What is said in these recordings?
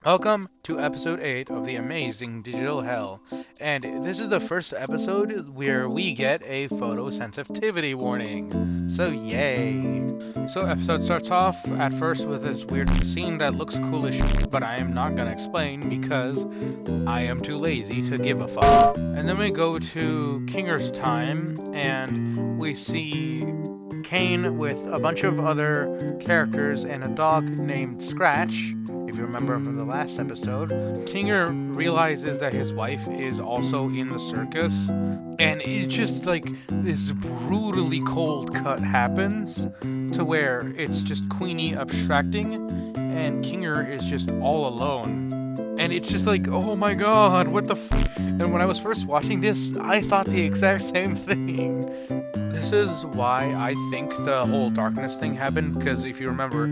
Welcome to episode 8 of the amazing Digital Hell, and this is the first episode where we get a photosensitivity warning. So yay! So episode starts off at first with this weird scene that looks coolish, but I am not gonna explain because I am too lazy to give a fuck. And then we go to Kinger's time, and we see Caine with a bunch of other characters and a dog named Scratch. If you remember from the last episode, Kinger realizes that his wife is also in the circus, and it's just like this brutally cold cut happens to where it's just Queenie abstracting, and Kinger is just all alone. And it's just like, oh my god, what the And when I was first watching this, I thought the exact same thing. This is why I think the whole darkness thing happened, because if you remember,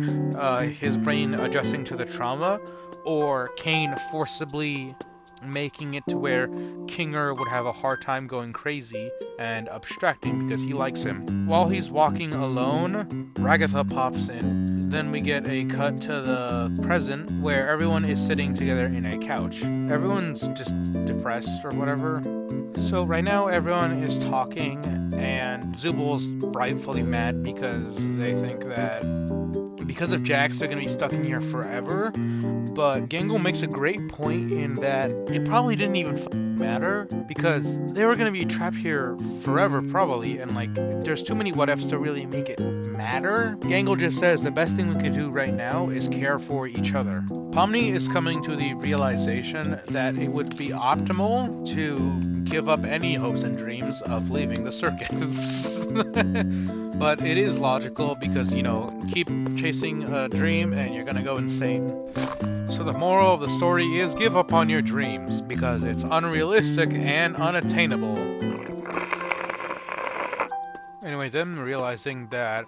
his brain adjusting to the trauma, or Caine forcibly making it to where Kinger would have a hard time going crazy and abstracting because he likes him. While he's walking alone, Ragatha pops in. Then we get a cut to the present where everyone is sitting together in a couch. Everyone's just depressed or whatever. So right now everyone is talking and Zubal's rightfully mad because they think that because of Jax they're going to be stuck in here forever. But Gangle makes a great point in that it probably didn't even matter because they were going to be trapped here forever probably, and like there's too many what ifs to really make it matter. Gangle just says the best thing we can do right now is care for each other. Pomni is coming to the realization that it would be optimal to give up any hopes and dreams of leaving the circus. But it is logical because, you know, keep chasing a dream and you're gonna go insane. So the moral of the story is give up on your dreams because it's unrealistic and unattainable. Anyway, them realizing that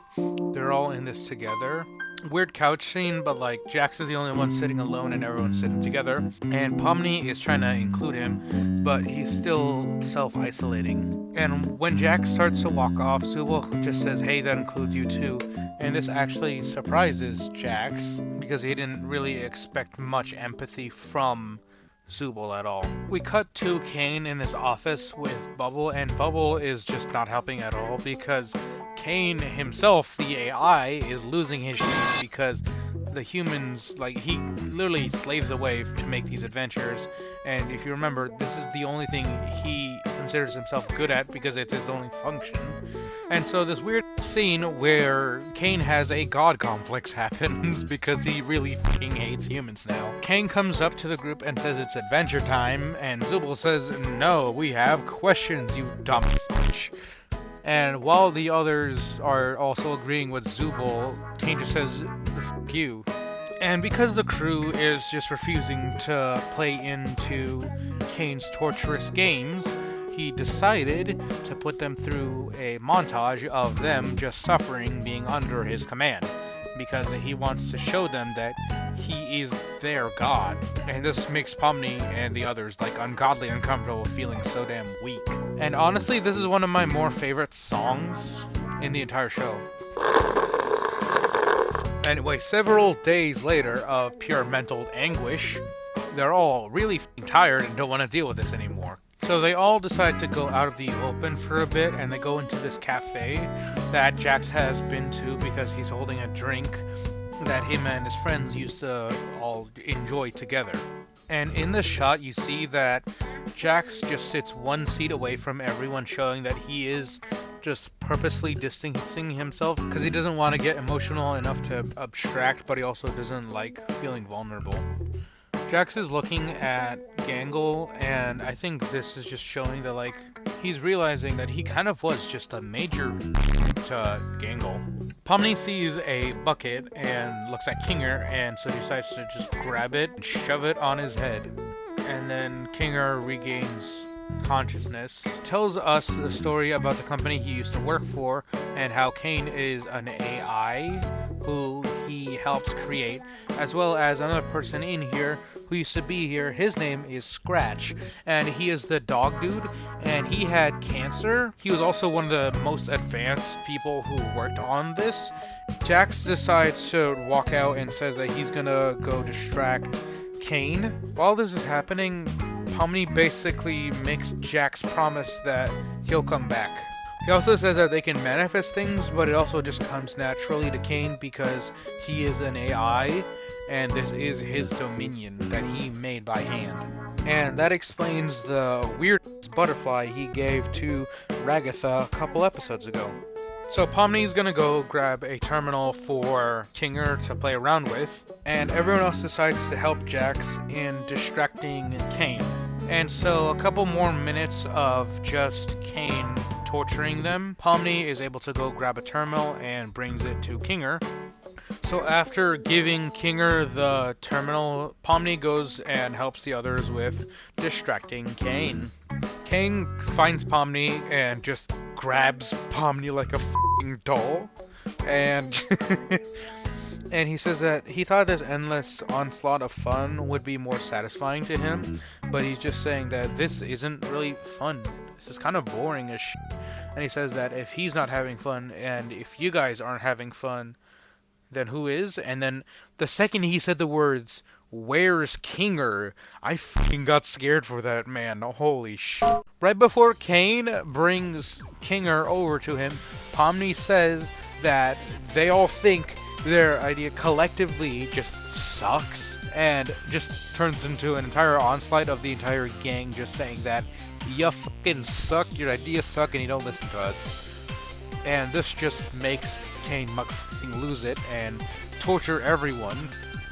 they're all in this together. Weird couch scene, but like Jax is the only one sitting alone and everyone's sitting together. And Pomni is trying to include him, but he's still self-isolating. And when Jax starts to walk off, Zubul just says, hey, that includes you too. And this actually surprises Jax because he didn't really expect much empathy from Zubul at all. We cut to Caine in his office with Bubble, and Bubble is just not helping at all because Caine himself, the AI, is losing his shit because the humans, like, he literally slaves away to make these adventures, and if you remember, this is the only thing he considers himself good at because it's his only function. And so this weird scene where Caine has a god complex happens because he really fucking hates humans now. Caine comes up to the group and says it's adventure time, and Zubul says, no, we have questions, you dumb bitch. And while the others are also agreeing with Zubul, Caine just says, fuck you. And because the crew is just refusing to play into Caine's torturous games, he decided to put them through a montage of them just suffering being under his command, because he wants to show them that he is their god. And this makes Pomni and the others like ungodly uncomfortable, feeling so damn weak. And honestly, this is one of my more favorite songs in the entire show. Anyway, several days later of pure mental anguish, they're all really tired and don't want to deal with this anymore. So they all decide to go out of the open for a bit, and they go into this cafe that Jax has been to because he's holding a drink that him and his friends used to all enjoy together. And in this shot, you see that Jax just sits one seat away from everyone, showing that he is just purposely distancing himself because he doesn't want to get emotional enough to abstract, but he also doesn't like feeling vulnerable. Jax is looking at Gangle, and I think this is just showing that, like, he's realizing that he kind of was just a major to Gangle. Pomni sees a bucket and looks at Kinger, and so decides to just grab it and shove it on his head. And then Kinger regains consciousness, tells us the story about the company he used to work for and how Caine is an AI who he helps create, as well as another person in here who used to be here. His name is Scratch, and he is the dog dude, and he had cancer. He was also one of the most advanced people who worked on this. Jax decides to walk out and says that he's gonna go distract Caine. While this is happening, Pomni basically makes Jax promise that he'll come back. He also says that they can manifest things, but it also just comes naturally to Caine because he is an AI, and this is his dominion that he made by hand. And that explains the weird butterfly he gave to Ragatha a couple episodes ago. So Pomni's gonna go grab a terminal for Kinger to play around with, and everyone else decides to help Jax in distracting Caine. And so a couple more minutes of just Caine torturing them, Pomni is able to go grab a terminal and brings it to Kinger. So after giving Kinger the terminal, Pomni goes and helps the others with distracting Caine. Caine finds Pomni and just grabs Pomni like a f***ing doll, and and he says that he thought this endless onslaught of fun would be more satisfying to him, but he's just saying that this isn't really fun. This is kind of boring as shit. And he says that if he's not having fun, and if you guys aren't having fun, then who is? And then the second he said the words, "Where's Kinger?" I f***ing got scared for that, man. Holy shit. Right before Caine brings Kinger over to him, Pomni says that they all think their idea collectively just sucks, and just turns into an entire onslaught of the entire gang just saying that you fucking suck, your ideas suck, and you don't listen to us. And this just makes Caine fucking lose it and torture everyone.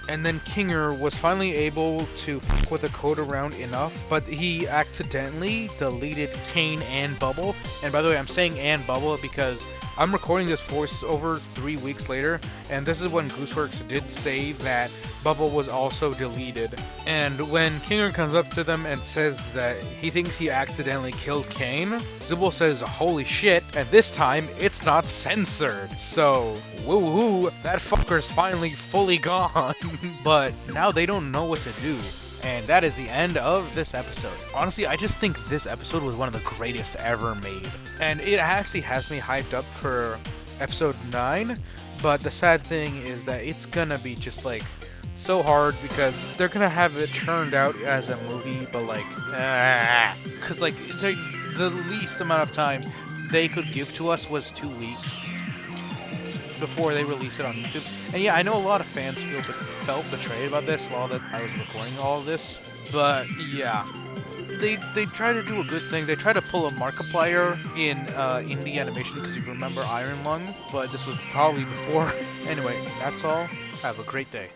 And then Kinger was finally able to fuck with the code around enough, but he accidentally deleted Caine and Bubble. And by the way, I'm saying and Bubble because I'm recording this voiceover 3 weeks later, and this is when Gooseworks did say that Bubble was also deleted. And when Kinger comes up to them and says that he thinks he accidentally killed Caine, Zubul says, "Holy shit," and this time it's not censored. So, woohoo, that fucker's finally fully gone. But now they don't know what to do. And that is the end of this episode. Honestly, I just think this episode was one of the greatest ever made. And it actually has me hyped up for episode 9, but the sad thing is that it's gonna be just like so hard because they're gonna have it turned out as a movie, but like, cause like it's like the least amount of time they could give to us was 2 weeks before they release it on YouTube. And yeah, I know a lot of fans felt betrayed about this while that I was recording all of this, but yeah, they try to do a good thing. They try to pull a Markiplier in indie animation because you remember Iron Lung, but this was probably before. Anyway, that's all. Have a great day.